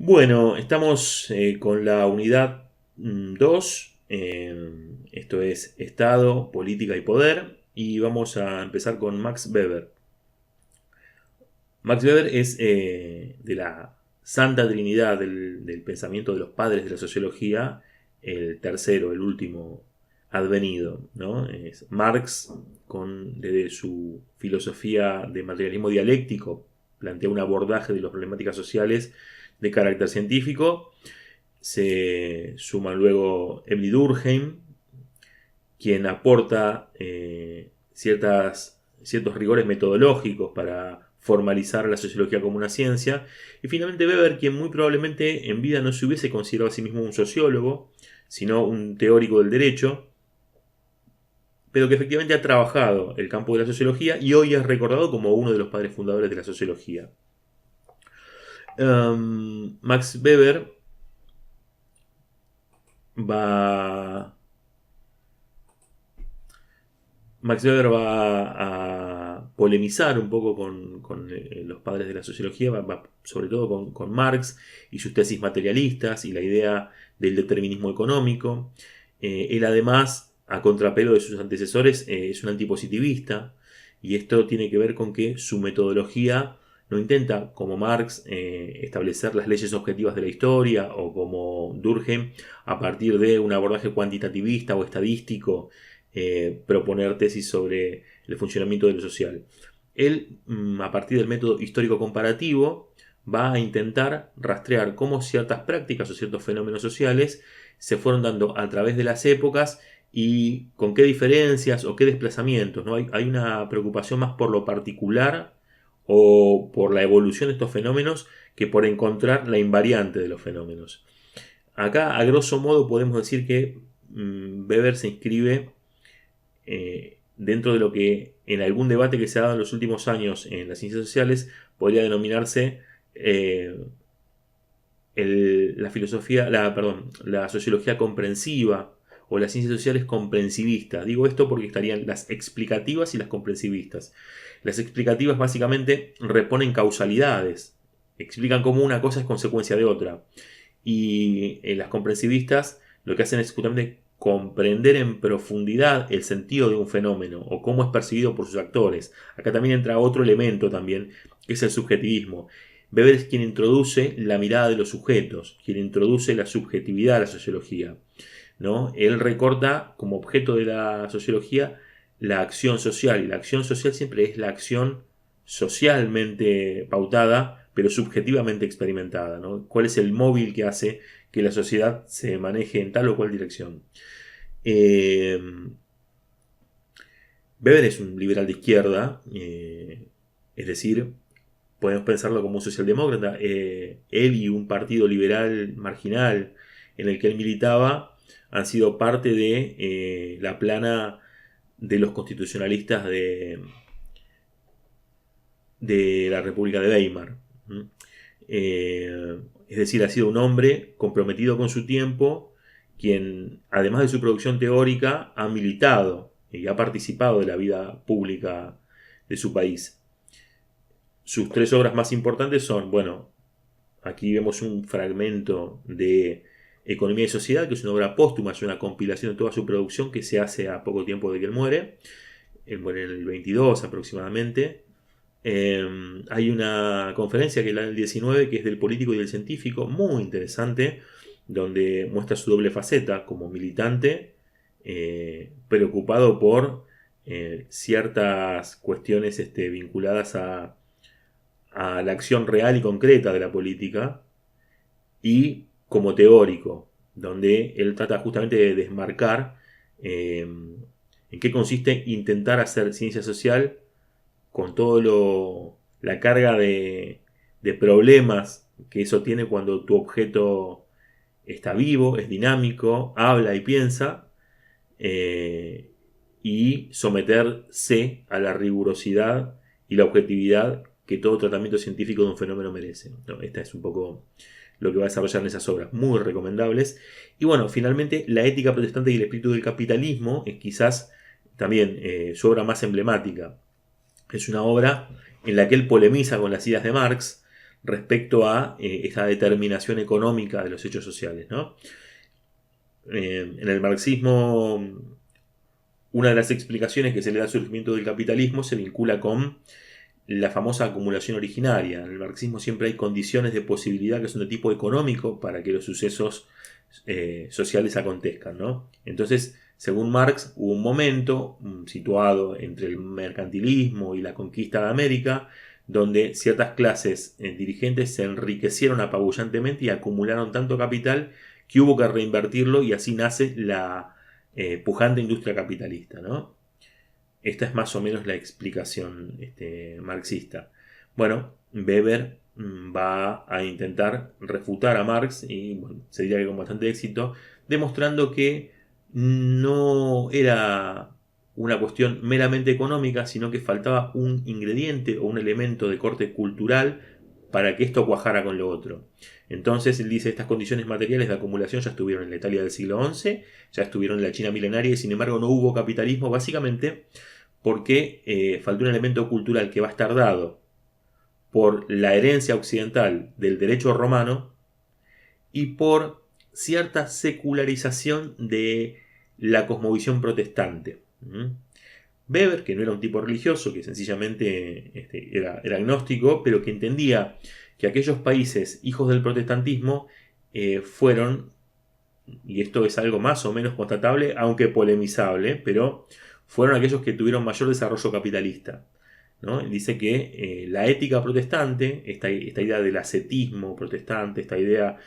Bueno, estamos con la unidad 2. Esto es Estado, Política y Poder, y vamos a empezar con Max Weber. Max Weber es de la Santa Trinidad del pensamiento de los padres de la sociología, el tercero, el último advenido, ¿no? Es Marx, desde su filosofía de materialismo dialéctico, plantea un abordaje de las problemáticas sociales de carácter científico. Se suma luego Emily Durkheim, quien aporta ciertos rigores metodológicos para formalizar la sociología como una ciencia. Y finalmente Weber, quien muy probablemente en vida no se hubiese considerado a sí mismo un sociólogo, sino un teórico del derecho, pero que efectivamente ha trabajado el campo de la sociología y hoy es recordado como uno de los padres fundadores de la sociología. Max Weber va Max Weber va a polemizar un poco con los padres de la sociología, sobre todo con Marx y sus tesis materialistas y la idea del determinismo económico. Él además, a contrapelo de sus antecesores, es un antipositivista, y esto tiene que ver con que su metodología no intenta, como Marx, establecer las leyes objetivas de la historia, o como Durkheim, a partir de un abordaje cuantitativista o estadístico, proponer tesis sobre el funcionamiento de lo social. Él, a partir del método histórico comparativo, va a intentar rastrear cómo ciertas prácticas o ciertos fenómenos sociales se fueron dando a través de las épocas y con qué diferencias o qué desplazamientos, ¿no? Hay una preocupación más por lo particular o por la evolución de estos fenómenos que por encontrar la invariante de los fenómenos. Acá, a grosso modo, podemos decir que Weber se inscribe dentro de lo que en algún debate que se ha dado en los últimos años en las ciencias sociales podría denominarse la sociología comprensiva o las ciencias sociales comprensivistas. Digo esto porque estarían las explicativas y las comprensivistas. Las explicativas básicamente reponen causalidades, explican cómo una cosa es consecuencia de otra. Y las comprensivistas lo que hacen es justamente comprender en profundidad el sentido de un fenómeno o cómo es percibido por sus actores. Acá también entra otro elemento también, que es el subjetivismo. Weber es quien introduce la mirada de los sujetos, quien introduce la subjetividad a la sociología, ¿no? Él recorta como objeto de la sociología la acción social, y la acción social siempre es la acción socialmente pautada, pero subjetivamente experimentada, ¿no? ¿Cuál es el móvil que hace que la sociedad se maneje en tal o cual dirección? Weber es un liberal de izquierda, es decir, podemos pensarlo como un socialdemócrata. Él y un partido liberal marginal en el que él militaba han sido parte de la plana de los constitucionalistas de la República de Weimar. Es decir, ha sido un hombre comprometido con su tiempo, quien, además de su producción teórica, ha militado y ha participado de la vida pública de su país. Sus tres obras más importantes son, bueno, aquí vemos un fragmento de Economía y Sociedad, que es una obra póstuma, es una compilación de toda su producción que se hace a poco tiempo de que él muere. Él muere en el 22 aproximadamente. Hay una conferencia que es la del 19, que es del político y del científico, muy interesante, donde muestra su doble faceta como militante, preocupado por ciertas cuestiones vinculadas a la acción real y concreta de la política, y como teórico, donde él trata justamente de desmarcar en qué consiste intentar hacer ciencia social con todo la carga de problemas que eso tiene cuando tu objeto está vivo, es dinámico, habla y piensa, y someterse a la rigurosidad y la objetividad que todo tratamiento científico de un fenómeno merece, ¿no? Esta es un poco lo que va a desarrollar en esas obras, muy recomendables. Y bueno, finalmente, La ética protestante y el espíritu del capitalismo es quizás también su obra más emblemática. Es una obra en la que él polemiza con las ideas de Marx, respecto a esa determinación económica de los hechos sociales, ¿no? En el marxismo, una de las explicaciones que se le da al surgimiento del capitalismo se vincula con la famosa acumulación originaria. En el marxismo siempre hay condiciones de posibilidad que son de tipo económico para que los sucesos sociales acontezcan, ¿no? Entonces, según Marx, hubo un momento situado entre el mercantilismo y la conquista de América, donde ciertas clases dirigentes se enriquecieron apabullantemente y acumularon tanto capital que hubo que reinvertirlo, y así nace la pujante industria capitalista, ¿no? Esta es más o menos la explicación marxista. Bueno, Weber va a intentar refutar a Marx, y bueno, se diría que con bastante éxito, demostrando que no era una cuestión meramente económica, sino que faltaba un ingrediente o un elemento de corte cultural para que esto cuajara con lo otro. Entonces él dice, estas condiciones materiales de acumulación ya estuvieron en la Italia del siglo XI, ya estuvieron en la China milenaria, y sin embargo no hubo capitalismo, básicamente porque faltó un elemento cultural que va a estar dado por la herencia occidental del derecho romano y por cierta secularización de la cosmovisión protestante. Weber, que no era un tipo religioso, que sencillamente era agnóstico, pero que entendía que aquellos países hijos del protestantismo fueron, y esto es algo más o menos constatable, aunque polemizable, pero fueron aquellos que tuvieron mayor desarrollo capitalista, ¿no? Dice que la ética protestante, esta idea del ascetismo protestante, esta idea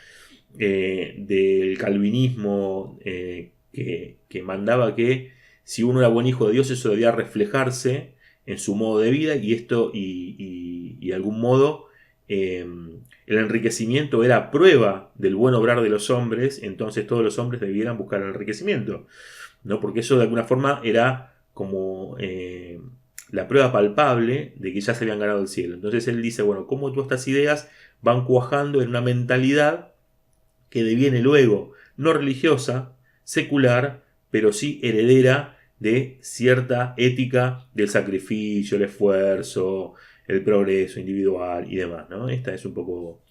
del calvinismo que mandaba que si uno era buen hijo de Dios, eso debía reflejarse en su modo de vida, y esto y de algún modo el enriquecimiento era prueba del buen obrar de los hombres, entonces todos los hombres debieran buscar el enriquecimiento, ¿no? Porque eso de alguna forma era como la prueba palpable de que ya se habían ganado el cielo. Entonces él dice, bueno, cómo todas estas ideas van cuajando en una mentalidad que deviene luego no religiosa, secular, pero sí heredera de cierta ética del sacrificio, el esfuerzo, el progreso individual y demás, ¿no? Esta es un poco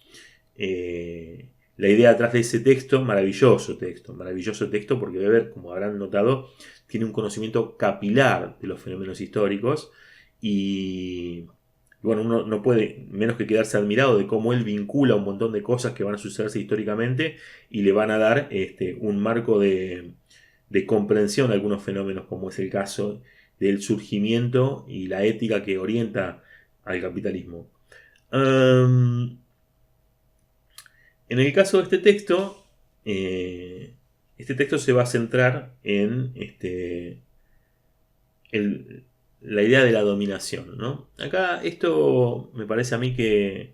la idea atrás de ese texto, maravilloso texto, porque Weber, como habrán notado, tiene un conocimiento capilar de los fenómenos históricos, y bueno, uno no puede menos que quedarse admirado de cómo él vincula un montón de cosas que van a sucederse históricamente y le van a dar un marco de comprensión de algunos fenómenos, como es el caso del surgimiento y la ética que orienta al capitalismo. En el caso de este texto se va a centrar en la idea de la dominación, ¿no? Acá esto me parece a mí que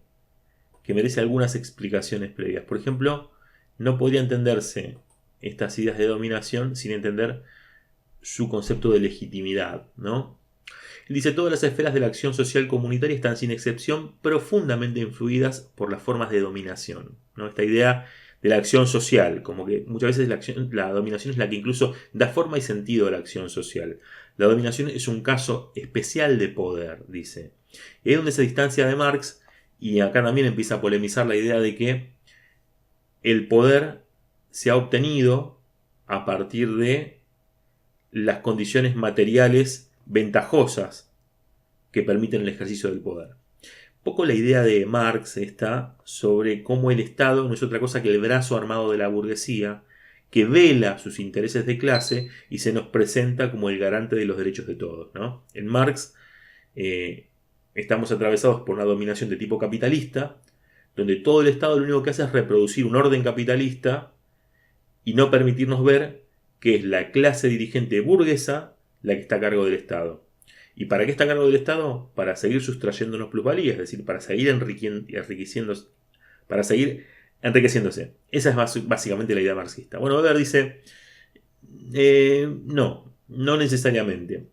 merece algunas explicaciones previas. Por ejemplo, no podría entenderse estas ideas de dominación sin entender su concepto de legitimidad, ¿no? Él dice, todas las esferas de la acción social comunitaria están sin excepción profundamente influidas por las formas de dominación, ¿no? Esta idea de la acción social, como que muchas veces la dominación es la que incluso da forma y sentido a la acción social. La dominación es un caso especial de poder, dice. Y es donde se distancia de Marx, y acá también empieza a polemizar la idea de que el poder se ha obtenido a partir de las condiciones materiales ventajosas que permiten el ejercicio del poder. Un poco la idea de Marx está sobre cómo el Estado no es otra cosa que el brazo armado de la burguesía, que vela sus intereses de clase y se nos presenta como el garante de los derechos de todos, ¿no? En Marx estamos atravesados por una dominación de tipo capitalista, donde todo el Estado lo único que hace es reproducir un orden capitalista y no permitirnos ver que es la clase dirigente burguesa la que está a cargo del Estado. ¿Y para qué está a cargo del Estado? Para seguir sustrayéndonos plusvalías, es decir, para seguir enriqueciéndose. Esa es básicamente la idea marxista. Bueno, Weber dice, no necesariamente.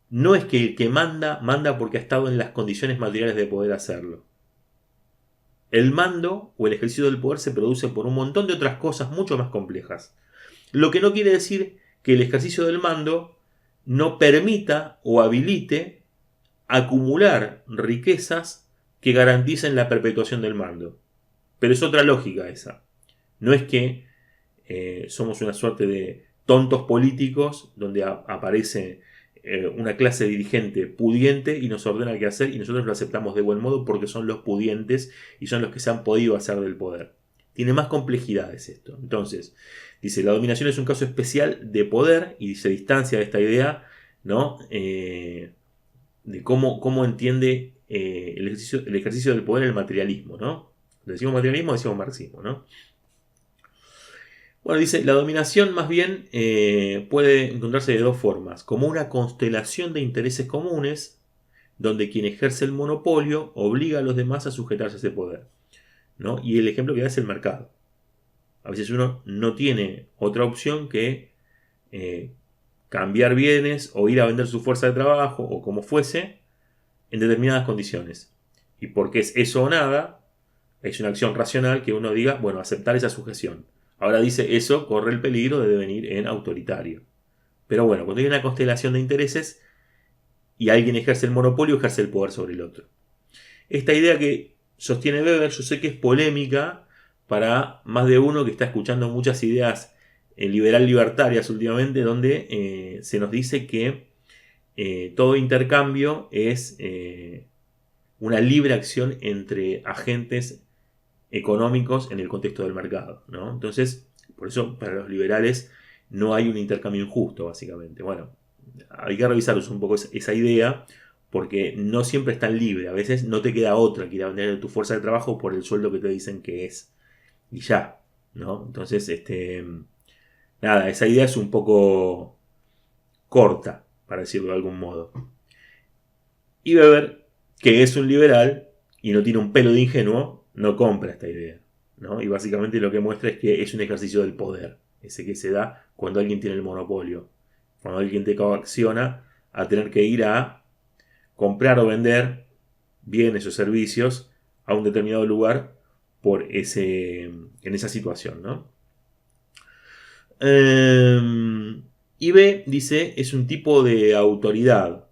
No es que el que manda porque ha estado en las condiciones materiales de poder hacerlo. El mando o el ejercicio del poder se produce por un montón de otras cosas mucho más complejas. Lo que no quiere decir que el ejercicio del mando no permita o habilite acumular riquezas que garanticen la perpetuación del mando. Pero es otra lógica esa. No es que somos una suerte de tontos políticos donde aparece una clase dirigente pudiente y nos ordena qué hacer y nosotros lo aceptamos de buen modo porque son los pudientes y son los que se han podido hacer del poder. Tiene más complejidades esto. Entonces, dice, la dominación es un caso especial de poder y se distancia de esta idea, ¿no? De cómo entiende el ejercicio del poder el materialismo, ¿no? Decimos materialismo, decimos marxismo, ¿no? Bueno, dice, la dominación más bien puede encontrarse de dos formas, como una constelación de intereses comunes, donde quien ejerce el monopolio obliga a los demás a sujetarse a ese poder, ¿no? Y el ejemplo que da es el mercado. A veces uno no tiene otra opción que cambiar bienes o ir a vender su fuerza de trabajo o como fuese en determinadas condiciones. Y porque es eso o nada, es una acción racional que uno diga, bueno, aceptar esa sujeción. Ahora dice, eso corre el peligro de devenir en autoritario. Pero bueno, cuando hay una constelación de intereses y alguien ejerce el monopolio, ejerce el poder sobre el otro. Esta idea que sostiene Weber, yo sé que es polémica para más de uno que está escuchando muchas ideas liberal-libertarias últimamente, donde se nos dice que todo intercambio es una libre acción entre agentes económicos en el contexto del mercado, ¿no? Entonces, por eso para los liberales no hay un intercambio injusto, básicamente. Bueno, hay que revisar un poco esa idea, porque no siempre es tan libre. A veces no te queda otra que ir a vender tu fuerza de trabajo por el sueldo que te dicen que es. Y ya, ¿no? Entonces, nada, esa idea es un poco corta, para decirlo de algún modo. Y Weber, que es un liberal y no tiene un pelo de ingenuo, no compra esta idea, ¿no? Y básicamente lo que muestra es que es un ejercicio del poder, ese que se da cuando alguien tiene el monopolio, cuando alguien te coacciona a tener que ir a comprar o vender bienes o servicios a un determinado lugar en esa situación, ¿no? Y B, dice, es un tipo de autoridad.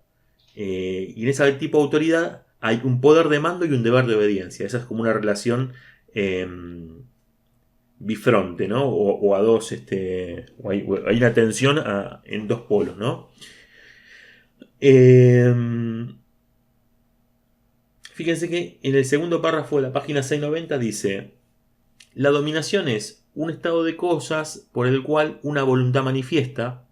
Y en ese tipo de autoridad hay un poder de mando y un deber de obediencia. Esa es como una relación bifronte, ¿no? O a dos, hay una tensión en dos polos, ¿no? Fíjense que en el segundo párrafo de la página 690 dice: la dominación es un estado de cosas por el cual una voluntad manifiesta,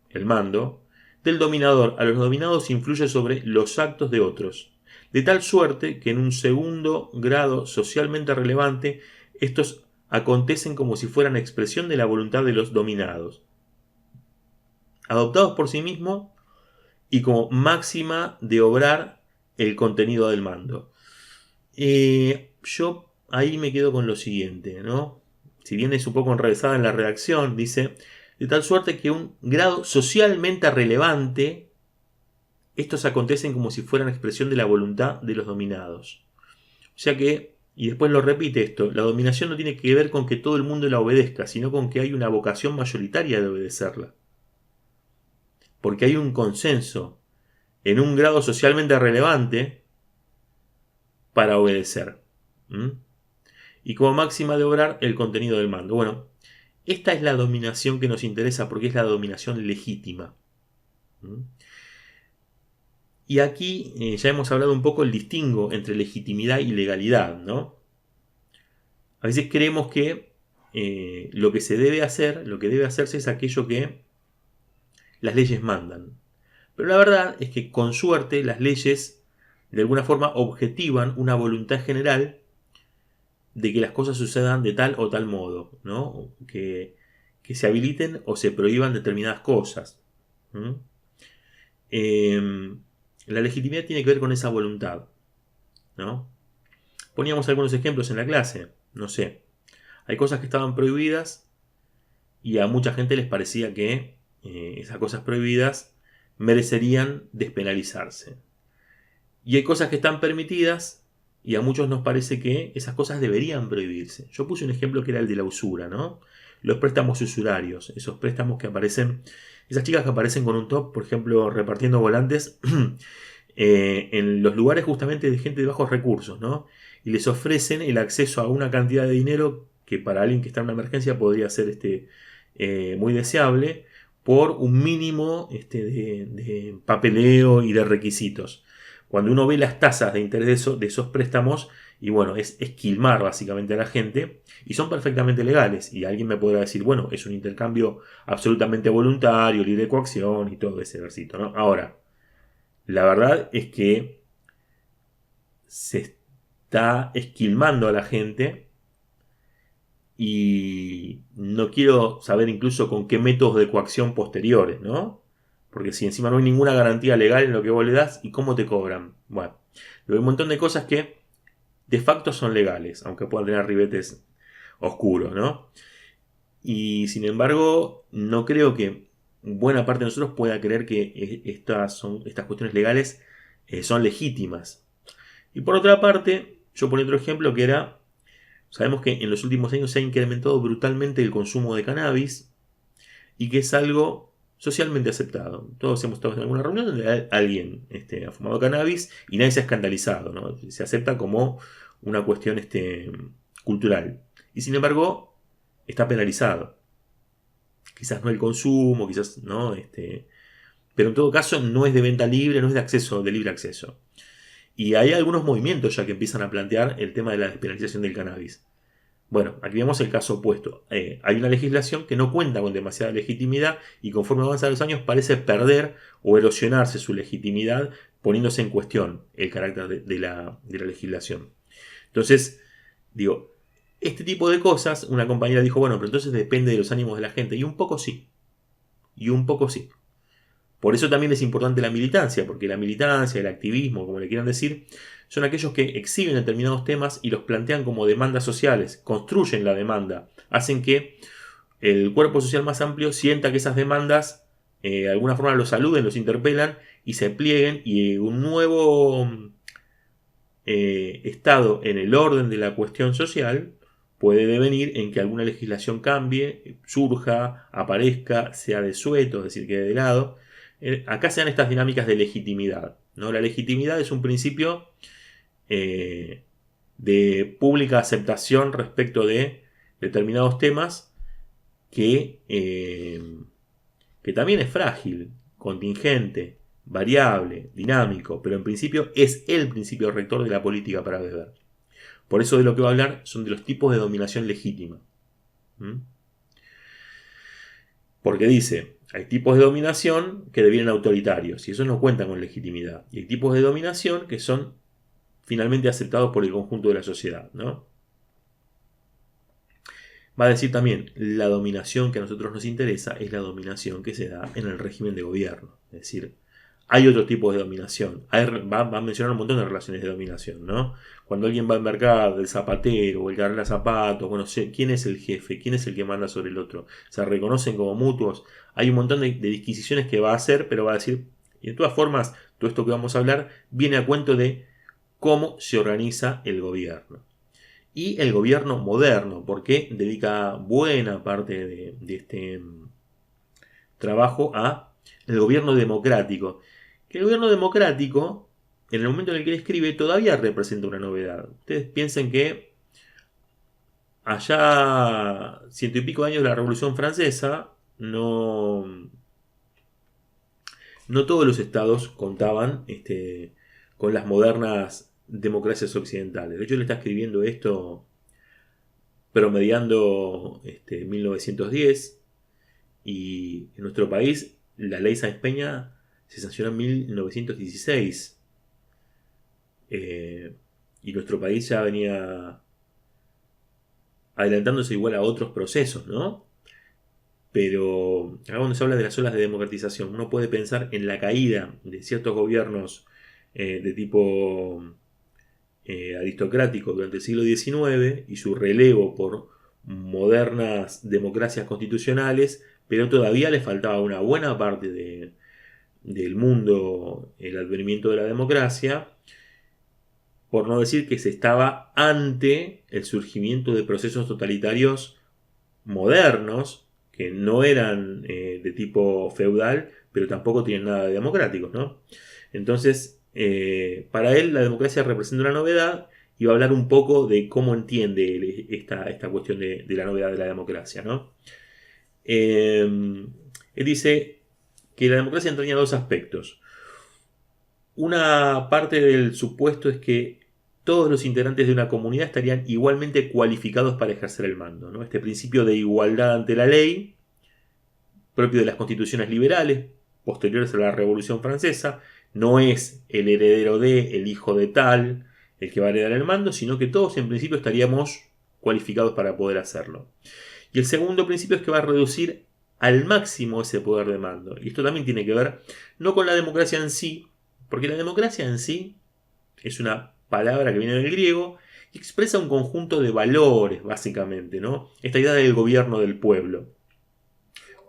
el mando, del dominador a los dominados influye sobre los actos de otros, de tal suerte que en un segundo grado socialmente relevante estos acontecen como si fueran expresión de la voluntad de los dominados, adoptados por sí mismos y como máxima de obrar el contenido del mando. Yo ahí me quedo con lo siguiente, ¿no? Si bien es un poco enrevesada en la redacción, dice, de tal suerte que un grado socialmente relevante, estos acontecen como si fueran expresión de la voluntad de los dominados. O sea que, y después lo repite esto, la dominación no tiene que ver con que todo el mundo la obedezca, sino con que hay una vocación mayoritaria de obedecerla. Porque hay un consenso en un grado socialmente relevante para obedecer. Y como máxima de obrar el contenido del mando. Bueno, esta es la dominación que nos interesa porque es la dominación legítima. Y aquí ya hemos hablado un poco el distingo entre legitimidad y legalidad, ¿no? A veces creemos que lo que se debe hacer, lo que debe hacerse es aquello que las leyes mandan. Pero la verdad es que con suerte las leyes de alguna forma objetivan una voluntad general de que las cosas sucedan de tal o tal modo, ¿no? Que se habiliten o se prohíban determinadas cosas. La legitimidad tiene que ver con esa voluntad, ¿no? Poníamos algunos ejemplos en la clase, no sé. Hay cosas que estaban prohibidas y a mucha gente les parecía que esas cosas prohibidas merecerían despenalizarse. Y hay cosas que están permitidas y a muchos nos parece que esas cosas deberían prohibirse. Yo puse un ejemplo que era el de la usura, ¿no? Los préstamos usurarios, esos préstamos que aparecen, esas chicas que aparecen con un top, por ejemplo, repartiendo volantes en los lugares justamente de gente de bajos recursos, ¿no? Y les ofrecen el acceso a una cantidad de dinero que para alguien que está en una emergencia podría ser muy deseable, por un mínimo de papeleo y de requisitos. Cuando uno ve las tasas de interés de esos préstamos, y bueno, es esquilmar básicamente a la gente, y son perfectamente legales. Y alguien me podrá decir, bueno, es un intercambio absolutamente voluntario, libre de coacción y todo ese versito, ¿no? Ahora, la verdad es que se está esquilmando a la gente y no quiero saber incluso con qué métodos de coacción posteriores, ¿no? Porque si encima no hay ninguna garantía legal en lo que vos le das, ¿y cómo te cobran? Bueno, hay un montón de cosas que de facto son legales, aunque puedan tener ribetes oscuros, ¿no? Y sin embargo, no creo que buena parte de nosotros pueda creer que estas cuestiones legales son legítimas. Y por otra parte, yo ponía otro ejemplo que era, sabemos que en los últimos años se ha incrementado brutalmente el consumo de cannabis y que es algo socialmente aceptado. Todos hemos estado en alguna reunión donde alguien ha fumado cannabis y nadie se ha escandalizado, ¿no? Se acepta como una cuestión cultural. Y sin embargo, está penalizado. Quizás no el consumo, quizás no, pero en todo caso no es de venta libre, no es de libre acceso. Y hay algunos movimientos ya que empiezan a plantear el tema de la despenalización del cannabis. Bueno, aquí vemos el caso opuesto. Hay una legislación que no cuenta con demasiada legitimidad y conforme avanzan los años parece perder o erosionarse su legitimidad, poniéndose en cuestión el carácter de la legislación. Entonces, digo, este tipo de cosas, una compañera dijo, bueno, pero entonces depende de los ánimos de la gente. Y un poco sí. Y un poco sí. Por eso también es importante la militancia, porque la militancia, el activismo, como le quieran decir, son aquellos que exhiben determinados temas y los plantean como demandas sociales, construyen la demanda, hacen que el cuerpo social más amplio sienta que esas demandas de alguna forma los saluden, los interpelan y se plieguen y un nuevo estado en el orden de la cuestión social puede devenir en que alguna legislación cambie, surja, aparezca, sea desueto, es decir, quede de lado. Acá se dan estas dinámicas de legitimidad, ¿no? La legitimidad es un principio de pública aceptación respecto de determinados temas que también es frágil, contingente, variable, dinámico, pero en principio es el principio rector de la política para beber. Por eso de lo que va a hablar son de los tipos de dominación legítima. Porque dice, hay tipos de dominación que devienen autoritarios y eso no cuenta con legitimidad. Y hay tipos de dominación que son finalmente aceptados por el conjunto de la sociedad, ¿no? Va a decir también, la dominación que a nosotros nos interesa es la dominación que se da en el régimen de gobierno. Es decir, hay otros tipos de dominación. Va a mencionar un montón de relaciones de dominación, ¿no? Cuando alguien va al mercado, el zapatero o el que arregla zapatos, bueno, ¿quién es el jefe? ¿Quién es el que manda sobre el otro? Se reconocen como mutuos. Hay un montón de disquisiciones que va a hacer, pero va a decir, y de todas formas, todo esto que vamos a hablar viene a cuento de cómo se organiza el gobierno. Y el gobierno moderno, porque dedica buena parte de este trabajo a el gobierno democrático. Que el gobierno democrático, en el momento en el que él escribe, todavía representa una novedad. Ustedes piensen que allá 100 y pico años de la Revolución Francesa, no todos los estados contaban con las modernas democracias occidentales. De hecho, él está escribiendo esto promediando 1910 y en nuestro país la ley Sáenz Peña se sancionó en 1916 y nuestro país ya venía adelantándose igual a otros procesos, ¿no? Pero acá cuando se habla de las olas de democratización uno puede pensar en la caída de ciertos gobiernos de tipo aristocrático durante el siglo XIX y su relevo por modernas democracias constitucionales, pero todavía le faltaba una buena parte del mundo el advenimiento de la democracia, por no decir que se estaba ante el surgimiento de procesos totalitarios modernos que no eran de tipo feudal, pero tampoco tienen nada de democráticos, ¿no? Entonces, para él la democracia representa una novedad y va a hablar un poco de cómo entiende esta cuestión de la novedad de la democracia, ¿no? Él dice que la democracia entraña dos aspectos. Una parte del supuesto es que todos los integrantes de una comunidad estarían igualmente cualificados para ejercer el mando, ¿no? Este principio de igualdad ante la ley, propio de las constituciones liberales posteriores a la Revolución Francesa, no es el heredero de, el hijo de tal, el que va a heredar el mando, sino que todos en principio estaríamos cualificados para poder hacerlo. Y el segundo principio es que va a reducir al máximo ese poder de mando. Y esto también tiene que ver no con la democracia en sí, porque la democracia en sí es una palabra que viene del griego y expresa un conjunto de valores, básicamente, ¿no? Esta idea del gobierno del pueblo.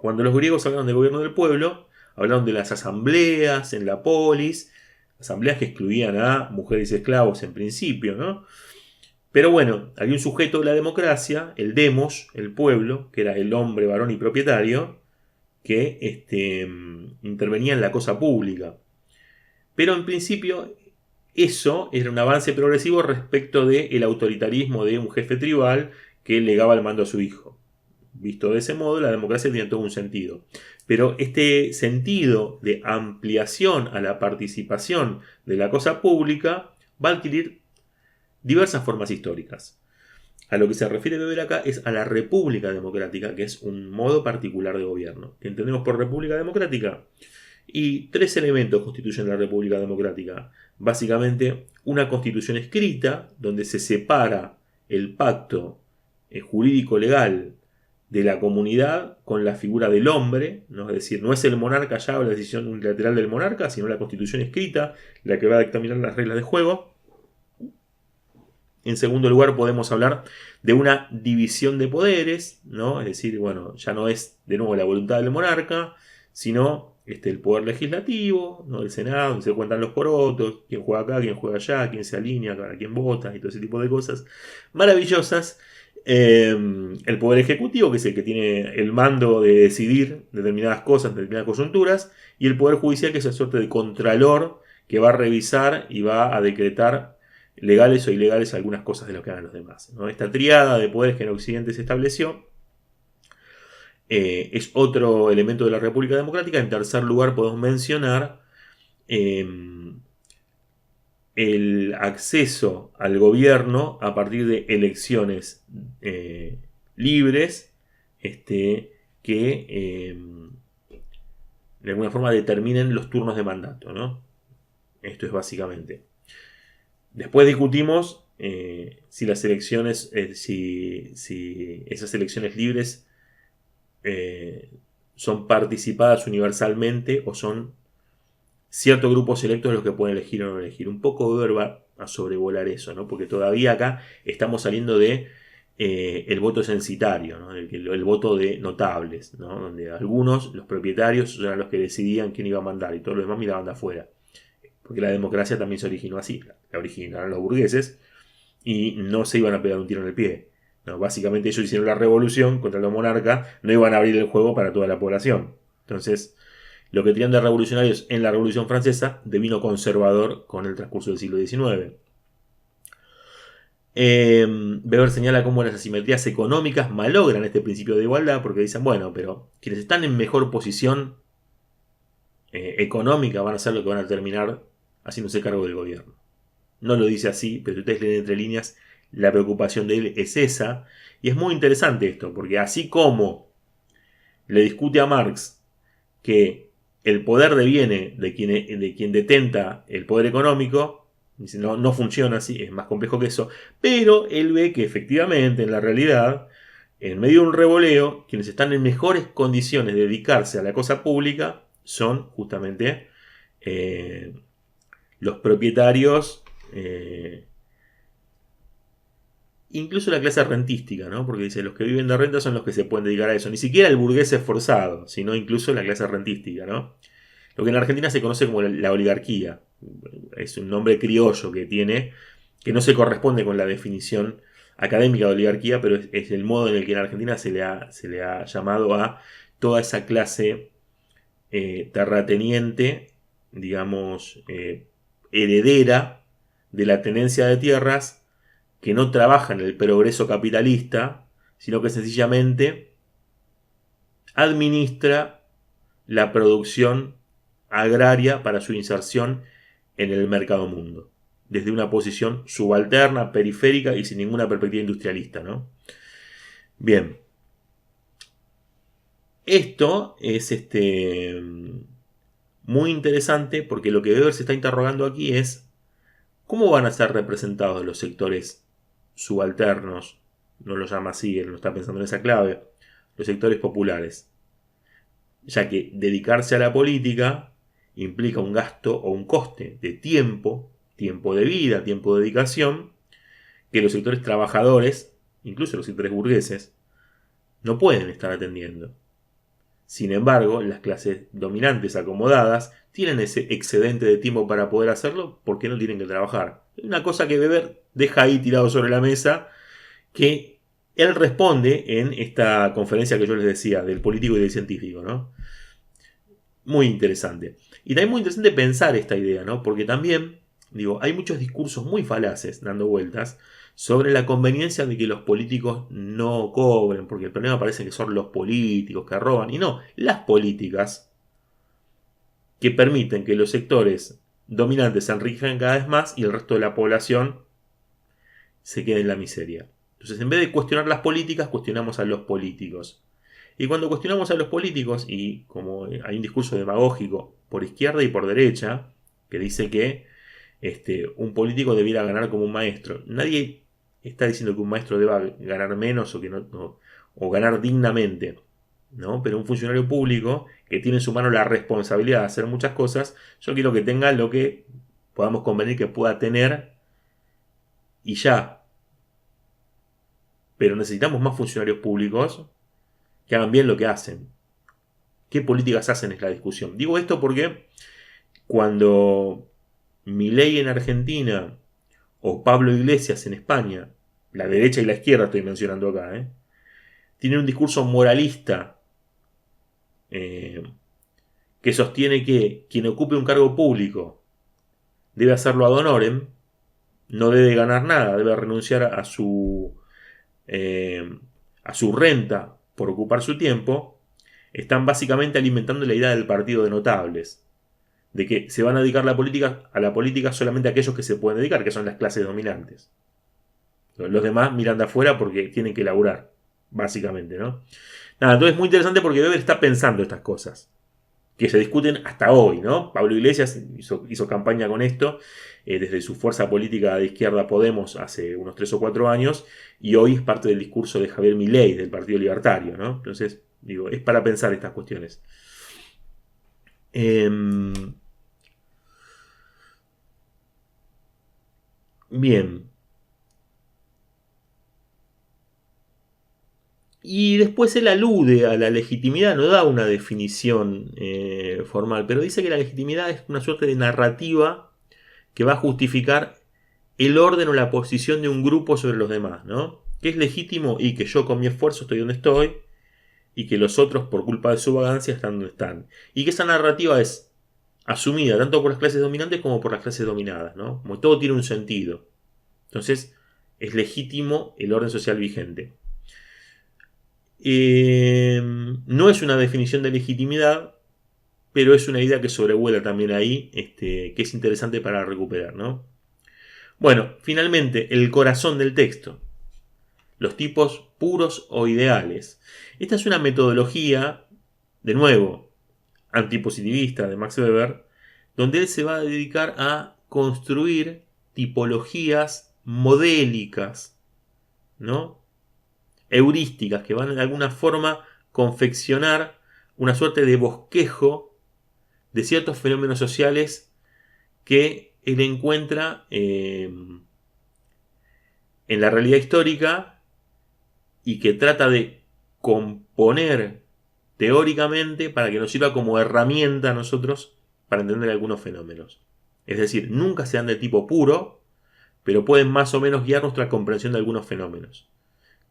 Cuando los griegos hablaron del gobierno del pueblo, hablaron de las asambleas en la polis, asambleas que excluían a mujeres y esclavos en principio, ¿no? Pero bueno, había un sujeto de la democracia, el demos, el pueblo, que era el hombre, varón y propietario, que intervenía en la cosa pública. Pero en principio eso era un avance progresivo respecto del autoritarismo de un jefe tribal que legaba el mando a su hijo. Visto de ese modo, la democracia tiene todo un sentido. Pero este sentido de ampliación a la participación de la cosa pública va a adquirir diversas formas históricas. A lo que se refiere Weber acá es a la República Democrática, que es un modo particular de gobierno. ¿Qué entendemos por República Democrática? Y tres elementos constituyen la República Democrática. Básicamente, una constitución escrita, donde se separa el pacto jurídico-legal de la comunidad con la figura del hombre, ¿no? Es decir, no es el monarca ya o la decisión unilateral del monarca, sino la constitución escrita, la que va a dictaminar las reglas de juego. En segundo lugar, podemos hablar de una división de poderes, ¿no? Es decir, bueno, ya no es de nuevo la voluntad del monarca, sino el poder legislativo, ¿no? El Senado, donde se cuentan los porotos, quién juega acá, quién juega allá, quién se alinea, para quién vota y todo ese tipo de cosas maravillosas. El poder ejecutivo, que es el que tiene el mando de decidir determinadas cosas, determinadas coyunturas, y el poder judicial, que es una suerte de contralor que va a revisar y va a decretar legales o ilegales algunas cosas de lo que hagan los demás, ¿no? Esta tríada de poderes que en Occidente se estableció es otro elemento de la República Democrática. En tercer lugar podemos mencionar el acceso al gobierno a partir de elecciones libres que de alguna forma determinen los turnos de mandato, ¿no? Esto es básicamente. Después discutimos si las elecciones, si esas elecciones libres son participadas universalmente o son ciertos grupos selectos los que pueden elegir o no elegir. Un poco Weber va a sobrevolar eso, ¿no? Porque todavía acá estamos saliendo de el voto censitario, ¿no? El voto de notables, ¿no? Donde algunos, los propietarios, eran los que decidían quién iba a mandar y todos los demás miraban de afuera. Porque la democracia también se originó así. La originaron los burgueses y no se iban a pegar un tiro en el pie. No, básicamente ellos hicieron la revolución contra los monarcas, no iban a abrir el juego para toda la población. Entonces, lo que tenían de revolucionarios en la Revolución Francesa devino conservador con el transcurso del siglo XIX. Weber señala cómo las asimetrías económicas malogran este principio de igualdad, porque dicen, bueno, pero quienes están en mejor posición económica van a ser los que van a terminar haciéndose cargo del gobierno. No lo dice así, pero si ustedes leen entre líneas, la preocupación de él es esa. Y es muy interesante esto, porque así como le discute a Marx que el poder deviene de quien detenta el poder económico, dice, no funciona así, es más complejo que eso, pero él ve que efectivamente en la realidad, en medio de un revoleo, quienes están en mejores condiciones de dedicarse a la cosa pública son justamente los propietarios, incluso la clase rentística, ¿no? Porque dice, los que viven de renta son los que se pueden dedicar a eso. Ni siquiera el burgués esforzado, sino incluso la clase rentística, ¿no? Lo que en Argentina se conoce como la oligarquía. Es un nombre criollo que tiene, que no se corresponde con la definición académica de oligarquía, pero es el modo en el que en Argentina se le ha llamado a toda esa clase terrateniente, digamos, heredera de la tenencia de tierras, que no trabaja en el progreso capitalista, sino que sencillamente administra la producción agraria para su inserción en el mercado mundo, desde una posición subalterna, periférica y sin ninguna perspectiva industrialista, ¿no? Bien. Esto es muy interesante porque lo que Weber se está interrogando aquí es cómo van a ser representados los sectores subalternos, no lo llama así, él no está pensando en esa clave, los sectores populares, ya que dedicarse a la política implica un gasto o un coste de tiempo, tiempo de vida, tiempo de dedicación, que los sectores trabajadores, incluso los sectores burgueses, no pueden estar atendiendo. Sin embargo, las clases dominantes acomodadas tienen ese excedente de tiempo para poder hacerlo porque no tienen que trabajar. Es una cosa que Weber deja ahí tirado sobre la mesa, que él responde en esta conferencia que yo les decía, del político y del científico, ¿no? Muy interesante. Y también muy interesante pensar esta idea, ¿no? Porque también, hay muchos discursos muy falaces dando vueltas sobre la conveniencia de que los políticos no cobren, porque el problema parece que son los políticos que roban, y no, las políticas que permiten que los sectores dominantes se enriquezcan cada vez más y el resto de la población se quede en la miseria. Entonces, en vez de cuestionar las políticas, cuestionamos a los políticos. Y cuando cuestionamos a los políticos, y como hay un discurso demagógico por izquierda y por derecha, que dice que un político debiera ganar como un maestro. Nadie está diciendo que un maestro deba ganar menos o que no, o ganar dignamente, ¿no? Pero un funcionario público que tiene en su mano la responsabilidad de hacer muchas cosas, yo quiero que tenga lo que podamos convenir que pueda tener y ya. Pero necesitamos más funcionarios públicos que hagan bien lo que hacen. ¿Qué políticas hacen? Es la discusión. Digo esto porque cuando Milei en Argentina o Pablo Iglesias en España, la derecha y la izquierda estoy mencionando acá, tienen un discurso moralista que sostiene que quien ocupe un cargo público debe hacerlo ad honorem, no debe ganar nada, debe renunciar a su renta por ocupar su tiempo, están básicamente alimentando la idea del partido de notables, de que se van a dedicar a la política solamente aquellos que se pueden dedicar, que son las clases dominantes. Los demás miran de afuera porque tienen que laburar, básicamente, ¿no? Nada, entonces es muy interesante porque Weber está pensando estas cosas, que se discuten hasta hoy, ¿no? Pablo Iglesias hizo campaña con esto, desde su fuerza política de izquierda Podemos hace unos 3 o 4 años, y hoy es parte del discurso de Javier Milei, del Partido Libertario, ¿no? Entonces, es para pensar estas cuestiones. Bien. Y después él alude a la legitimidad, no da una definición formal, pero dice que la legitimidad es una suerte de narrativa que va a justificar el orden o la posición de un grupo sobre los demás, ¿no? Que es legítimo y que yo con mi esfuerzo estoy donde estoy y que los otros por culpa de su vagancia están donde están. Y que esa narrativa es asumida tanto por las clases dominantes como por las clases dominadas, ¿no? Como todo tiene un sentido. Entonces, es legítimo el orden social vigente. No es una definición de legitimidad, pero es una idea que sobrevuela también ahí, que es interesante para recuperar, ¿no? Bueno, finalmente, el corazón del texto. Los tipos puros o ideales. Esta es una metodología, de nuevo, antipositivista de Max Weber, donde él se va a dedicar a construir tipologías modélicas, ¿no? Heurísticas que van de alguna forma confeccionar una suerte de bosquejo de ciertos fenómenos sociales que él encuentra en la realidad histórica y que trata de componer teóricamente para que nos sirva como herramienta a nosotros para entender algunos fenómenos. Es decir, nunca sean de tipo puro, pero pueden más o menos guiar nuestra comprensión de algunos fenómenos,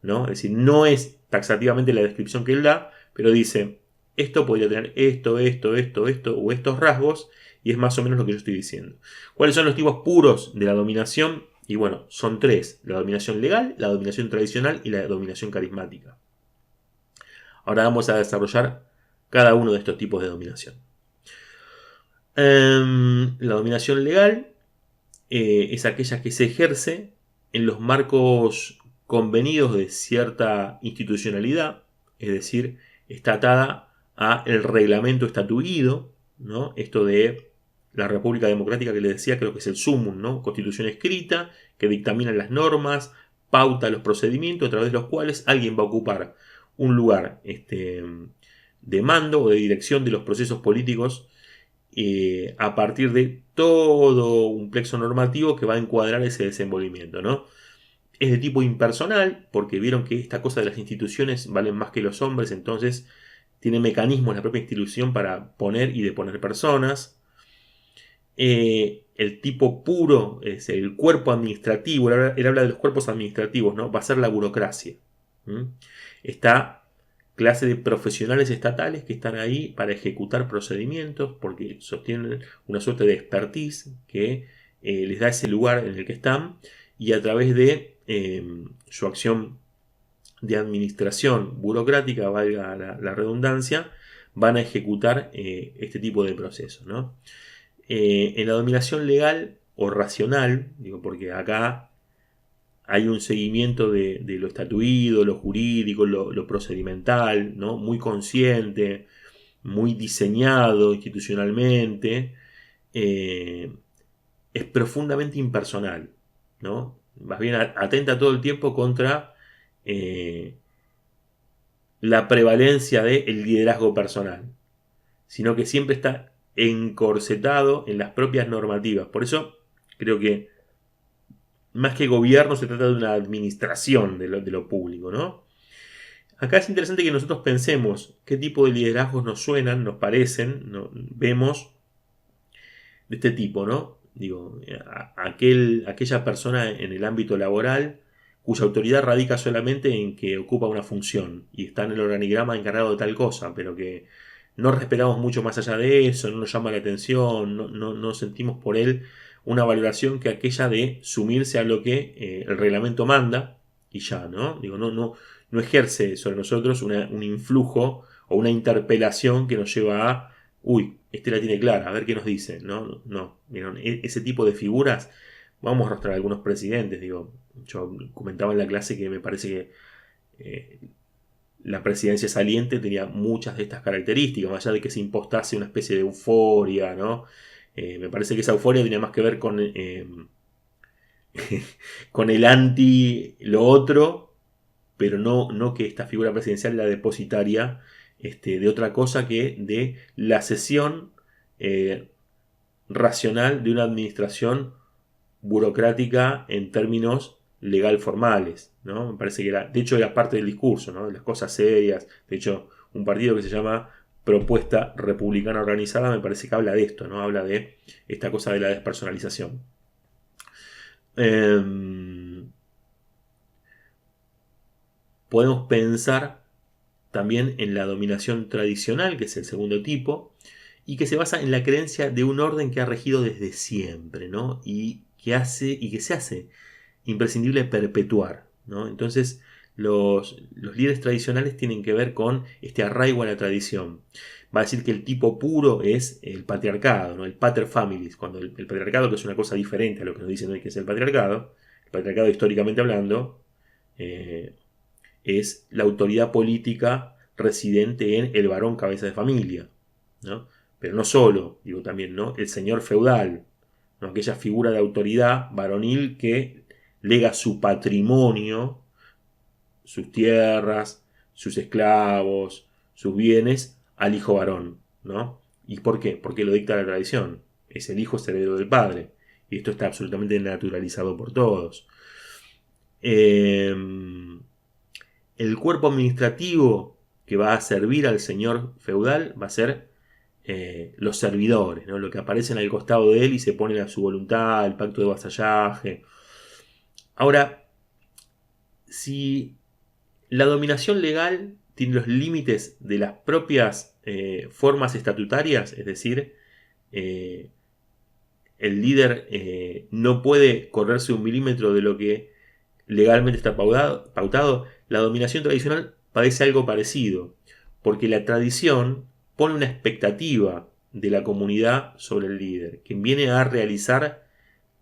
¿no? Es decir, no es taxativamente la descripción que él da, pero dice, esto podría tener esto o estos rasgos, y es más o menos lo que yo estoy diciendo. ¿Cuáles son los tipos puros de la dominación? Y bueno, son tres: la dominación legal, la dominación tradicional y la dominación carismática. Ahora vamos a desarrollar cada uno de estos tipos de dominación. La dominación legal es aquella que se ejerce en los marcos convenidos de cierta institucionalidad, es decir, está atada a el reglamento estatuido, ¿no? Esto de la República Democrática que les decía, creo que es el sumum, ¿no? Constitución escrita que dictamina las normas, pauta los procedimientos a través de los cuales alguien va a ocupar un lugar de mando o de dirección de los procesos políticos a partir de todo un plexo normativo que va a encuadrar ese desenvolvimiento, ¿no? Es de tipo impersonal, porque vieron que esta cosa de las instituciones valen más que los hombres, entonces tiene mecanismos la propia institución para poner y deponer personas. El tipo puro es el cuerpo administrativo. Él habla de los cuerpos administrativos, ¿no? Va a ser la burocracia. Esta clase de profesionales estatales que están ahí para ejecutar procedimientos porque sostienen una suerte de expertise que les da ese lugar en el que están, y a través de su acción de administración burocrática, valga la redundancia, van a ejecutar este tipo de procesos, ¿no? En la dominación legal o racional, digo, porque acá hay un seguimiento de lo estatuido, lo jurídico, lo procedimental, ¿no? Muy consciente, muy diseñado institucionalmente, es profundamente impersonal, ¿no? Más bien atenta todo el tiempo contra la prevalencia del liderazgo personal, sino que siempre está encorsetado en las propias normativas. Por eso creo que más que gobierno se trata de una administración de lo público, ¿no? Acá es interesante que nosotros pensemos qué tipo de liderazgos nos suenan, nos parecen, ¿no? Vemos de este tipo, ¿no? Digo, aquella persona en el ámbito laboral cuya autoridad radica solamente en que ocupa una función y está en el organigrama encargado de tal cosa, pero que no respetamos mucho más allá de eso, no nos llama la atención, no sentimos por él una valoración que aquella de sumirse a lo que el reglamento manda y ya, ¿no? Digo, no ejerce sobre nosotros un influjo o una interpelación que nos lleva a, uy, este la tiene clara, a ver qué nos dice, ¿no? No, ¿vieron? Ese tipo de figuras, vamos a mostrar algunos presidentes, digo, yo comentaba en la clase que me parece que la presidencia saliente tenía muchas de estas características, más allá de que se impostase una especie de euforia, ¿no? Me parece que esa euforia tenía más que ver con con el anti lo otro, pero no que esta figura presidencial era depositaria de otra cosa que de la cesión racional de una administración burocrática en términos legal formales, ¿no? Me parece que de hecho era parte del discurso, ¿no? De las cosas serias. De hecho, un partido que se llama Propuesta Republicana Organizada me parece que habla de esto, ¿no? Habla de esta cosa de la despersonalización. Podemos pensar también en la dominación tradicional, que es el segundo tipo, y que se basa en la creencia de un orden que ha regido desde siempre, ¿no? Y que se hace imprescindible perpetuar, ¿no? Entonces, los líderes tradicionales tienen que ver con este arraigo a la tradición. Va a decir que el tipo puro es el patriarcado, ¿no? El pater familias, cuando el patriarcado, que es una cosa diferente a lo que nos dicen hoy que es el patriarcado históricamente hablando, es la autoridad política residente en el varón cabeza de familia, ¿no? Pero no solo, digo también, ¿no? El señor feudal, ¿no? Aquella figura de autoridad varonil que lega su patrimonio, sus tierras, sus esclavos, sus bienes al hijo varón, ¿no? ¿Y por qué? Porque lo dicta la tradición. Es el hijo, es heredero del padre. Y esto está absolutamente naturalizado por todos. El cuerpo administrativo que va a servir al señor feudal va a ser los servidores, ¿no? Lo que aparecen al costado de él y se ponen a su voluntad, el pacto de vasallaje. Ahora, si la dominación legal tiene los límites de las propias formas estatutarias, es decir, el líder no puede correrse un milímetro de lo que legalmente está pautado, la dominación tradicional padece algo parecido, porque la tradición pone una expectativa de la comunidad sobre el líder, quien viene a realizar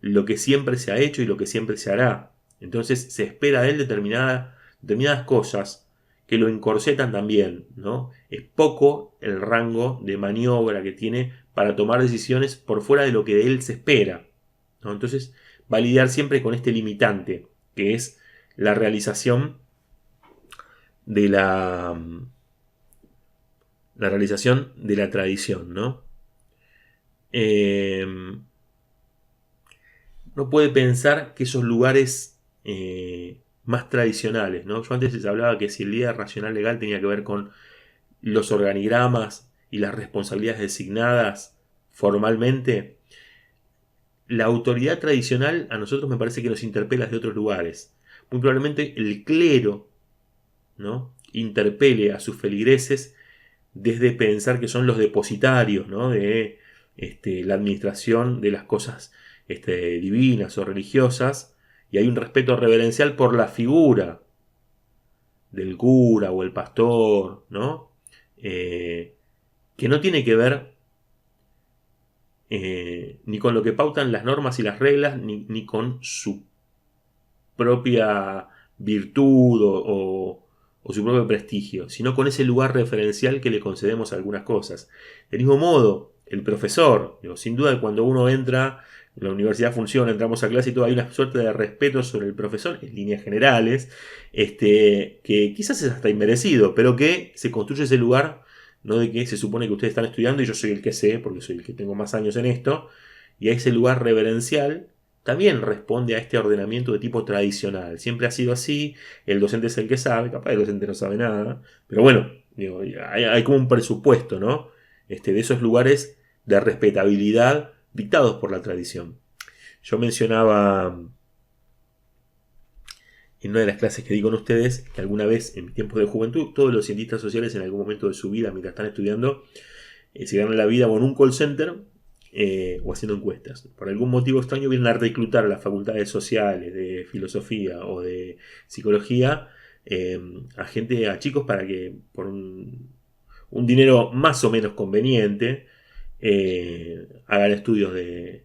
lo que siempre se ha hecho y lo que siempre se hará. Entonces se espera de él determinadas cosas que lo encorsetan también, ¿no? Es poco el rango de maniobra que tiene para tomar decisiones por fuera de lo que de él se espera, ¿no? Entonces va a lidiar siempre con este limitante, que es la realización de la realización de la tradición, ¿no? No puede pensar que esos lugares más tradicionales, ¿no? Yo antes les hablaba que si el líder racional legal tenía que ver con los organigramas y las responsabilidades designadas formalmente, la autoridad tradicional a nosotros me parece que nos interpela de otros lugares. Muy probablemente el clero, ¿no?, interpele a sus feligreses desde pensar que son los depositarios, ¿no?, de la administración de las cosas divinas o religiosas, y hay un respeto reverencial por la figura del cura o el pastor, ¿no? Que no tiene que ver ni con lo que pautan las normas y las reglas, ni con su propia virtud o su propio prestigio, sino con ese lugar referencial que le concedemos a algunas cosas. Del mismo modo, el profesor, sin duda, cuando uno entra, la universidad funciona, entramos a clase y todo, hay una suerte de respeto sobre el profesor, en líneas generales, que quizás es hasta inmerecido, pero que se construye ese lugar, no de que se supone que ustedes están estudiando y yo soy el que sé, porque soy el que tengo más años en esto, y a ese lugar reverencial también responde a este ordenamiento de tipo tradicional. Siempre ha sido así, el docente es el que sabe, capaz el docente no sabe nada, pero bueno, digo, hay como un presupuesto, ¿no?, de esos lugares de respetabilidad dictados por la tradición. Yo mencionaba en una de las clases que di con ustedes que alguna vez en mis tiempos de juventud todos los cientistas sociales en algún momento de su vida, mientras están estudiando, se ganan la vida o en un call center o haciendo encuestas. Por algún motivo extraño vienen a reclutar a las facultades sociales de filosofía o de psicología a chicos para que por un dinero más o menos conveniente hagan estudios de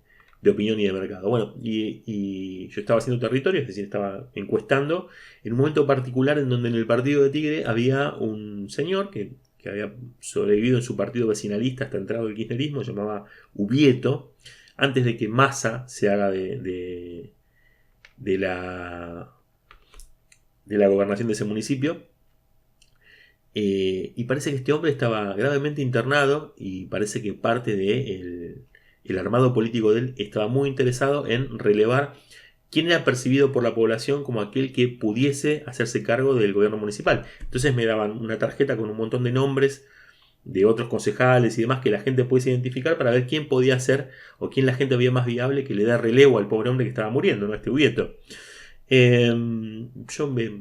opinión y de mercado. Bueno, y yo estaba haciendo territorio, es decir, estaba encuestando en un momento particular en donde en el partido de Tigre había un señor que había sobrevivido en su partido vecinalista hasta entrado el kirchnerismo, se llamaba Ubieto, antes de que Massa se haga de la gobernación de ese municipio. Y parece que este hombre estaba gravemente internado y parece que parte de el armado político de él estaba muy interesado en relevar quién era percibido por la población como aquel que pudiese hacerse cargo del gobierno municipal. Entonces me daban una tarjeta con un montón de nombres de otros concejales y demás que la gente pudiese identificar para ver quién podía ser o quién la gente veía más viable que le dé relevo al pobre hombre que estaba muriendo, ¿no?, este Ubieto. Yo me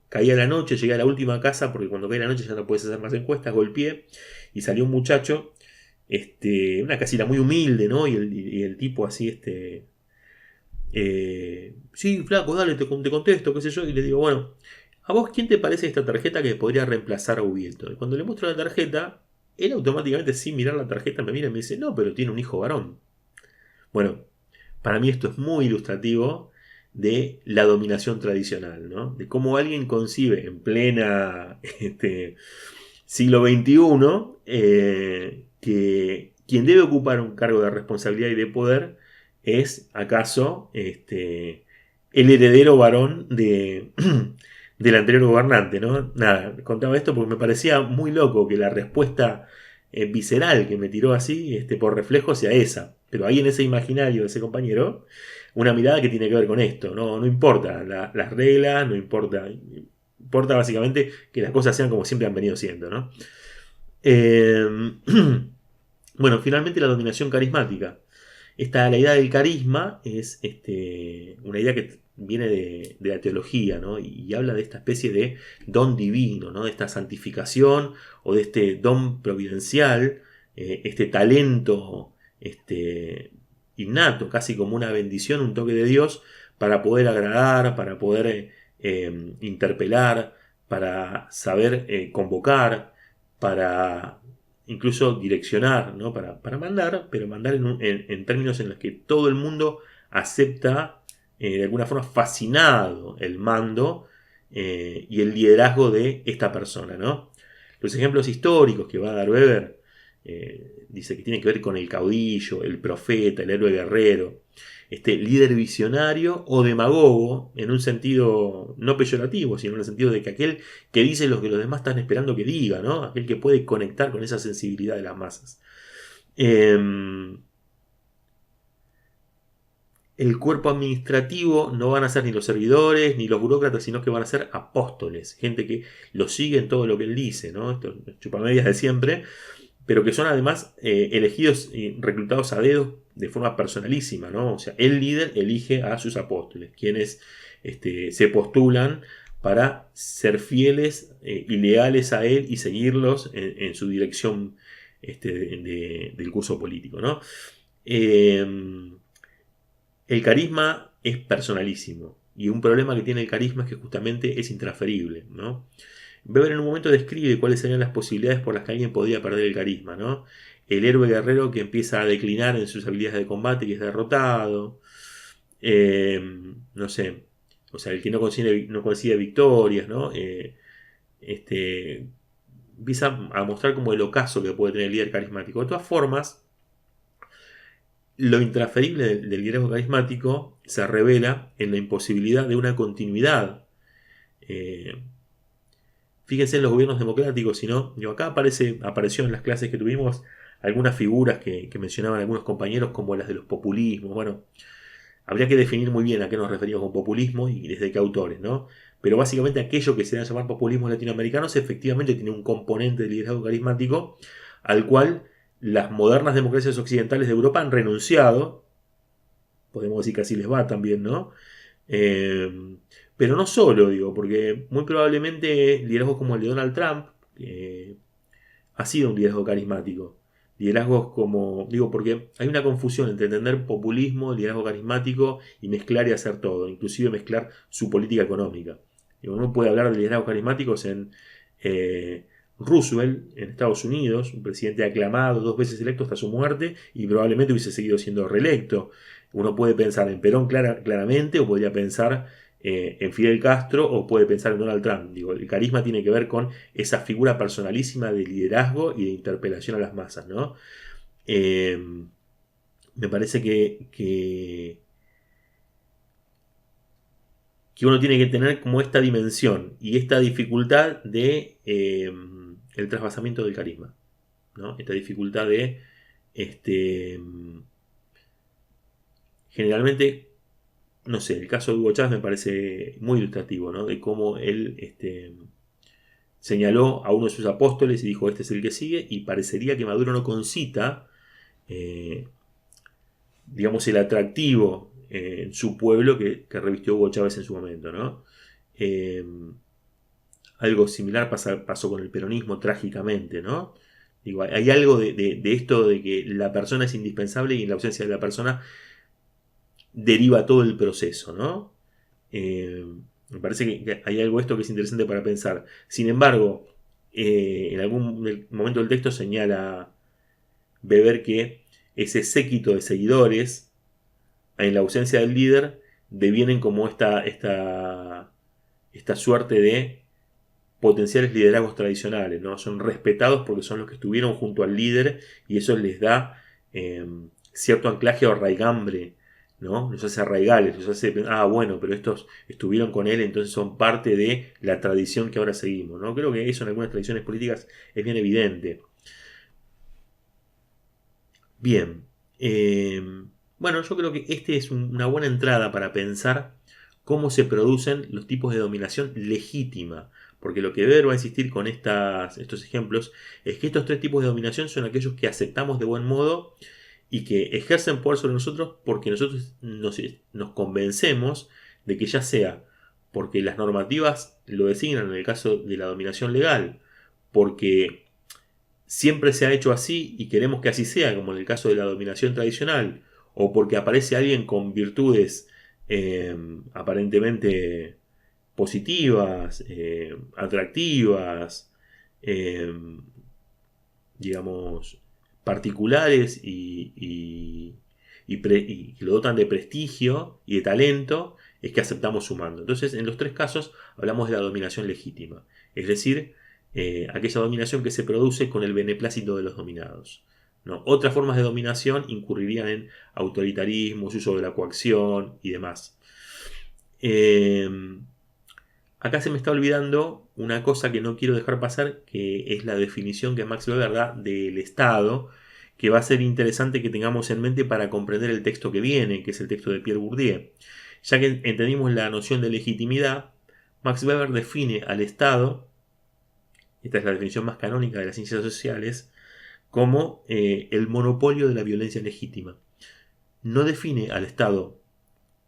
caía la noche, llegué a la última casa, porque cuando cae la noche ya no puedes hacer más encuestas, golpeé y salió un muchacho, una casita muy humilde, ¿no? Y el tipo así, sí, flaco, dale, te contesto, qué sé yo, y le digo, bueno, ¿a vos quién te parece esta tarjeta que podría reemplazar a Ubieto? Y cuando le muestro la tarjeta, él automáticamente, sin mirar la tarjeta, me mira y me dice, no, pero tiene un hijo varón. Bueno, para mí esto es muy ilustrativo de la dominación tradicional, ¿no? De cómo alguien concibe en plena siglo XXI que quien debe ocupar un cargo de responsabilidad y de poder es acaso el heredero varón del anterior gobernante, ¿no? Nada, contaba esto porque me parecía muy loco que la respuesta visceral que me tiró así por reflejo sea esa. Pero ahí en ese imaginario de ese compañero, una mirada que tiene que ver con esto. No importa las reglas, no importa. Importa básicamente que las cosas sean como siempre han venido siendo, ¿no? Bueno, finalmente la dominación carismática. La idea del carisma es una idea que viene de la teología, ¿no? Y habla de esta especie de don divino, ¿no?, de esta santificación o de este don providencial este talento innato, casi como una bendición, un toque de Dios, para poder agradar, para poder interpelar, para saber convocar, para incluso direccionar, ¿no? Para mandar, pero mandar en términos en los que todo el mundo acepta de alguna forma fascinado el mando y el liderazgo de esta persona, ¿no? Los ejemplos históricos que va a dar Weber dice que tiene que ver con el caudillo, el profeta, el héroe guerrero, este líder visionario o demagogo, en un sentido no peyorativo, sino en el sentido de que aquel que dice lo que los demás están esperando que diga, ¿no? Aquel que puede conectar con esa sensibilidad de las masas. El cuerpo administrativo no van a ser ni los servidores ni los burócratas, sino que van a ser apóstoles, gente que lo sigue en todo lo que él dice, ¿no? Esto es chupamedias de siempre, pero que son además elegidos y reclutados a dedo de forma personalísima, ¿no? O sea, el líder elige a sus apóstoles, quienes se postulan para ser fieles y leales a él y seguirlos en su dirección del curso político, ¿no? El carisma es personalísimo. Y un problema que tiene el carisma es que justamente es intransferible, ¿no? Weber en un momento describe cuáles serían las posibilidades por las que alguien podría perder el carisma, ¿no? El héroe guerrero que empieza a declinar en sus habilidades de combate y es derrotado. No sé. O sea, el que no consigue victorias, ¿no? Empieza a mostrar como el ocaso que puede tener el líder carismático. De todas formas, lo intransferible del liderazgo carismático se revela en la imposibilidad de una continuidad. Fíjense en los gobiernos democráticos, sino acá apareció en las clases que tuvimos algunas figuras que mencionaban algunos compañeros como las de los populismos. Bueno, habría que definir muy bien a qué nos referimos con populismo y desde qué autores, ¿no? Pero básicamente aquello que se da a llamar populismos latinoamericanos efectivamente tiene un componente de liderazgo carismático al cual las modernas democracias occidentales de Europa han renunciado. Podemos decir que así les va también, ¿no? Pero no solo, digo, porque muy probablemente liderazgos como el de Donald Trump ha sido un liderazgo carismático. Liderazgos como, digo, porque hay una confusión entre entender populismo, liderazgo carismático y mezclar y hacer todo, inclusive mezclar su política económica. Digo, uno puede hablar de liderazgos carismáticos en Roosevelt en Estados Unidos, un presidente aclamado, 2 veces electo hasta su muerte y probablemente hubiese seguido siendo reelecto. Uno puede pensar en Perón claramente o podría pensar en Fidel Castro o puede pensar en Donald Trump. Digo, el carisma tiene que ver con esa figura personalísima de liderazgo y de interpelación a las masas, ¿no? Me parece que uno tiene que tener como esta dimensión y esta dificultad de el trasvasamiento del carisma, ¿no? Esta dificultad de generalmente, no sé, el caso de Hugo Chávez me parece muy ilustrativo, ¿no? De cómo él señaló a uno de sus apóstoles y dijo, este es el que sigue, y parecería que Maduro no concita, digamos, el atractivo en su pueblo que revistió Hugo Chávez en su momento, ¿no? Algo similar pasó con el peronismo trágicamente, ¿no? Digo, hay algo de esto de que la persona es indispensable y en la ausencia de la persona deriva todo el proceso, ¿no? Me parece que hay algo de esto que es interesante para pensar. Sin embargo, en algún momento del texto señala Weber que ese séquito de seguidores, en la ausencia del líder, devienen como esta suerte de potenciales liderazgos tradicionales, ¿no? Son respetados porque son los que estuvieron junto al líder y eso les da cierto anclaje o arraigambre, ¿no? Los hace arraigales, los hace, bueno, pero estos estuvieron con él, entonces son parte de la tradición que ahora seguimos, ¿no? Creo que eso en algunas tradiciones políticas es bien evidente. Bien, bueno, yo creo que es una buena entrada para pensar cómo se producen los tipos de dominación legítima. Porque lo que Weber va a insistir con estos ejemplos es que estos 3 tipos de dominación son aquellos que aceptamos de buen modo y que ejercen poder sobre nosotros porque nosotros nos convencemos de que ya sea porque las normativas lo designan en el caso de la dominación legal, porque siempre se ha hecho así y queremos que así sea, como en el caso de la dominación tradicional, o porque aparece alguien con virtudes aparentemente positivas, atractivas, eh, digamos, particulares y que lo dotan de prestigio y de talento, es que aceptamos su mando. Entonces, en los tres casos hablamos de la dominación legítima, es decir, aquella dominación que se produce con el beneplácito de los dominados. ¿No? Otras formas de dominación incurrirían en autoritarismo, uso de la coacción y demás. Acá se me está olvidando una cosa que no quiero dejar pasar, que es la definición que Max Weber da del Estado, que va a ser interesante que tengamos en mente para comprender el texto que viene, que es el texto de Pierre Bourdieu. Ya que entendimos la noción de legitimidad, Max Weber define al Estado, esta es la definición más canónica de las ciencias sociales, como el monopolio de la violencia legítima. No define al Estado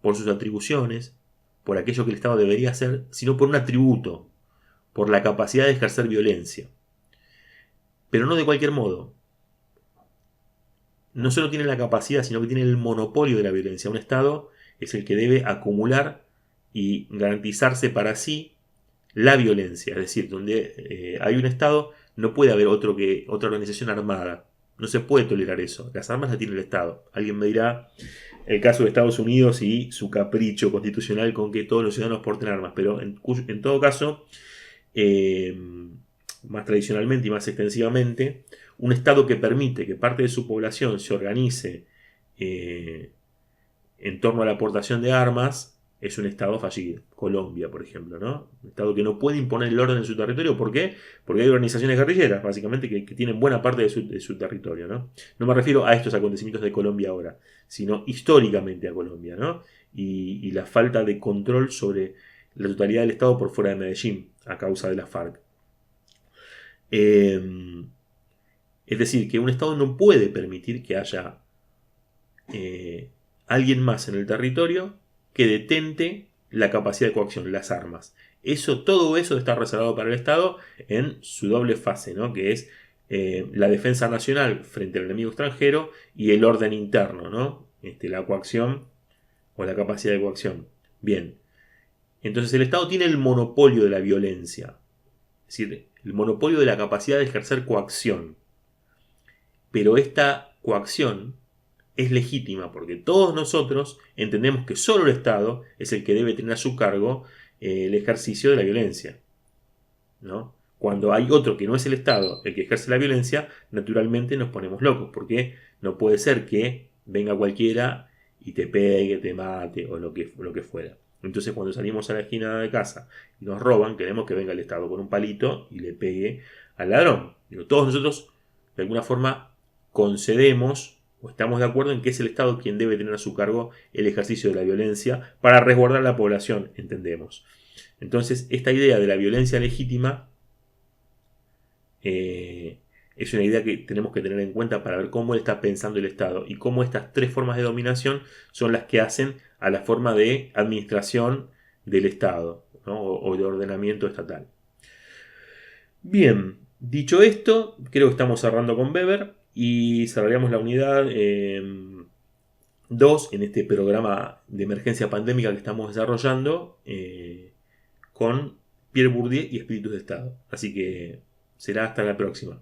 por sus atribuciones, por aquello que el Estado debería hacer, sino por un atributo, por la capacidad de ejercer violencia. Pero no de cualquier modo. No solo tiene la capacidad, sino que tiene el monopolio de la violencia. Un Estado es el que debe acumular y garantizarse para sí la violencia. Es decir, donde hay un Estado, no puede haber otra organización armada. No se puede tolerar eso. Las armas las tiene el Estado. Alguien me dirá el caso de Estados Unidos y su capricho constitucional con que todos los ciudadanos porten armas. Pero en todo caso, más tradicionalmente y más extensivamente, un Estado que permite que parte de su población se organice en torno a la aportación de armas es un Estado fallido. Colombia, por ejemplo, ¿no? Un Estado que no puede imponer el orden en su territorio. ¿Por qué? Porque hay organizaciones guerrilleras, básicamente, que tienen buena parte de su territorio, ¿no? No me refiero a estos acontecimientos de Colombia ahora, sino históricamente a Colombia, ¿no? Y la falta de control sobre la totalidad del Estado por fuera de Medellín, a causa de la FARC. Es decir, que un Estado no puede permitir que haya alguien más en el territorio que detente la capacidad de coacción, las armas. Todo eso está reservado para el Estado en su doble fase, ¿no? Que es la defensa nacional frente al enemigo extranjero y el orden interno, ¿no? La coacción o la capacidad de coacción. Bien. Entonces el Estado tiene el monopolio de la violencia, es decir, el monopolio de la capacidad de ejercer coacción. Pero esta coacción es legítima porque todos nosotros entendemos que solo el Estado es el que debe tener a su cargo el ejercicio de la violencia, ¿no? Cuando hay otro que no es el Estado el que ejerce la violencia, naturalmente nos ponemos locos, porque no puede ser que venga cualquiera y te pegue, te mate o lo que fuera. Entonces, cuando salimos a la esquina de casa y nos roban, queremos que venga el Estado con un palito y le pegue al ladrón. Pero todos nosotros, de alguna forma, concedemos o estamos de acuerdo en que es el Estado quien debe tener a su cargo el ejercicio de la violencia para resguardar a la población, entendemos. Entonces, esta idea de la violencia legítima es una idea que tenemos que tener en cuenta para ver cómo está pensando el Estado y cómo estas tres formas de dominación son las que hacen a la forma de administración del Estado, ¿no? o de ordenamiento estatal. Bien, dicho esto, creo que estamos cerrando con Weber y cerraríamos la unidad 2 en este programa de emergencia pandémica que estamos desarrollando con Pierre Bourdieu y Espíritus de Estado. Así que será hasta la próxima.